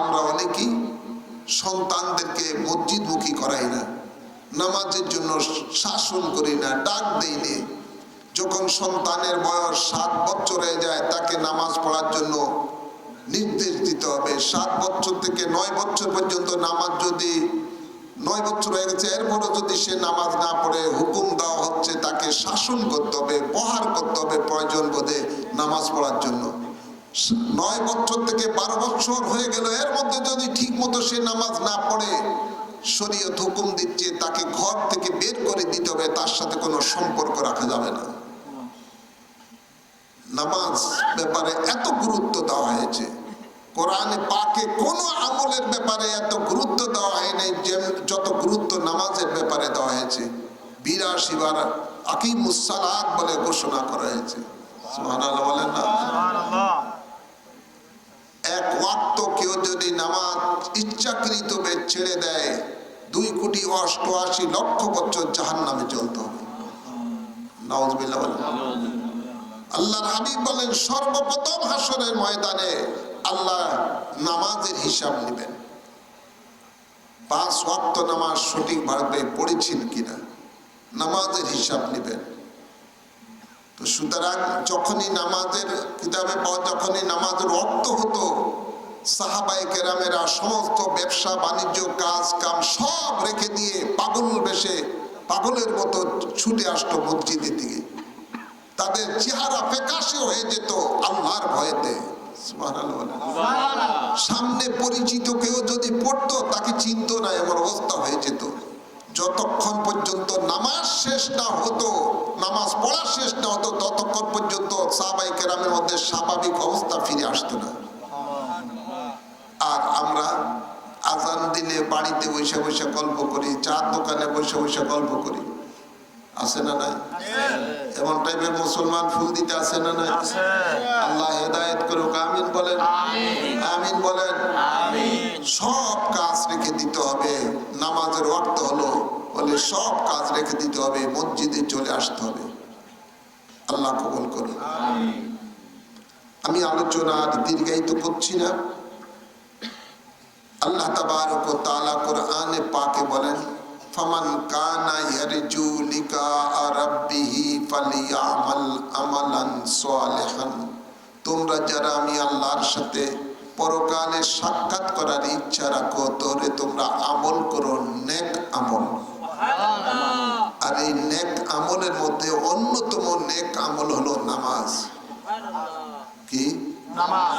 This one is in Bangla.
আমরা অনেকেই সন্তানদেরকে মসজিদমুখী করাই না, নামাজের জন্য শাসন করি না, ডাক দেই না। যখন সন্তানের বয়স 7 বছর হয়ে যায় তাকে নামাজ পড়ার জন্য নির্দেশ দিতে হবে। 7 বছর থেকে 9 বছর পর্যন্ত নামাজ, যদি 9 বছর হয়ে গেছে এরপরও যদি সে নামাজ না পড়ে, হুকুম দেওয়া হচ্ছে তাকে শাসন করতে হবে, প্রহার করতে হবে প্রয়োজন বোধে নামাজ পড়ার জন্য। 9 বছর থেকে 12 বছর হয়ে গেল, এর মধ্যে যদি ঠিক মতো সে নামাজ না পড়ে, শরীয়ত হুকুম দিচ্ছে তাকে ঘর থেকে বের করে দিতে হবে, তার সাথে কোনো সম্পর্ক রাখা যাবে না। নামাজ ব্যাপারে এত গুরুত্ব দেওয়া হয়েছে, কোরআনে পাকে কোনো আমলের ব্যাপারে এত গুরুত্ব দেওয়া হয় নাই যত গুরুত্ব নামাজের ব্যাপারে দেওয়া হয়েছে। 82 বার আকিমুস সালাত বলে ঘোষণা করা হয়েছে। সুবহানাল্লাহ বলেন না? সুবহানাল্লাহ। এক ওয়াক্ত কেউ যদি নামাজ ইচ্ছাকৃতভাবে ছেড়ে দেয়, 2,88,00,000 বছর জাহান্নামে জ্বলতে হবে। নাউযুবিল্লাহ বলেন। আল্লাহর হাবিব বলেন, সর্বপ্রথম হাসরের ময়দানে আল্লাহ নামাজের হিসাব নেবেন। 5 ওয়াক্ত নামাজ সঠিকভাবে পড়েছেন কিনা, নামাজের হিসাব নেবেন। তো সুতরাং যখনই নামাজের কিতাবে পাওয়া, যখনই নামাজের ওয়াক্ত হতো, সাহাবায়ে কেরামেরা সমস্ত ব্যবসা বাণিজ্য কাজ কাম সব রেখে দিয়ে পাগল বেশে, পাগলের মতো ছুটে আসতো মসজিদের দিকে। তাদের চেহারা ফ্যাকাশে হয়ে যেত আল্লাহর ভয়েতে। সামনে পরিচিত কেউ যদি পড়তো তাকে চিনতো না, এমন অবস্থা হয়ে যেত। যতক্ষণ পর্যন্ত নামাজ শেষ না হতো, নামাজ পড়া শেষ না হতো, ততক্ষণ পর্যন্ত সাহাবায়ে কেরামের মধ্যে স্বাভাবিক অবস্থা ফিরে আসতো না। আর আমরা আজান দিলে বাড়িতে বসে বসে গল্প করি, চার দোকানে বসে বসে গল্প করি, আছে না নাই? এমন টাইপের মুসলমান ফুল দিতে আছে না নাই? আল্লাহ হেদায়েত করুক, আমিন বলেন। আমিন বলেন। সব কাজ রেখে দিতে হবে। নামাজের ওয়াক্ত হলো বলে সব কাজ রেখে দিতে হবে, মসজিদে চলে আসতে হবে। আল্লাহ কবুল করুন। আমি আলোচনা দীর্ঘায়িত করছি না। আল্লাহ তাবারক ওয়া তাআলা কোরআনে পাকে বলেন, ফামান কানা ইয়ারজু লিকা রাব্বিহি ফালিয়ামাল আমালান সালিহান। তোমরা যারা আমি আল্লাহর সাথে পরকালে সাক্ষাৎ করার ইচ্ছা রাখো, তাহলে তোমরা আমল করো নেক আমল। আর এই নেক আমলের মধ্যে অন্যতম নেক আমল হলো নামাজ। কি? নামাজ।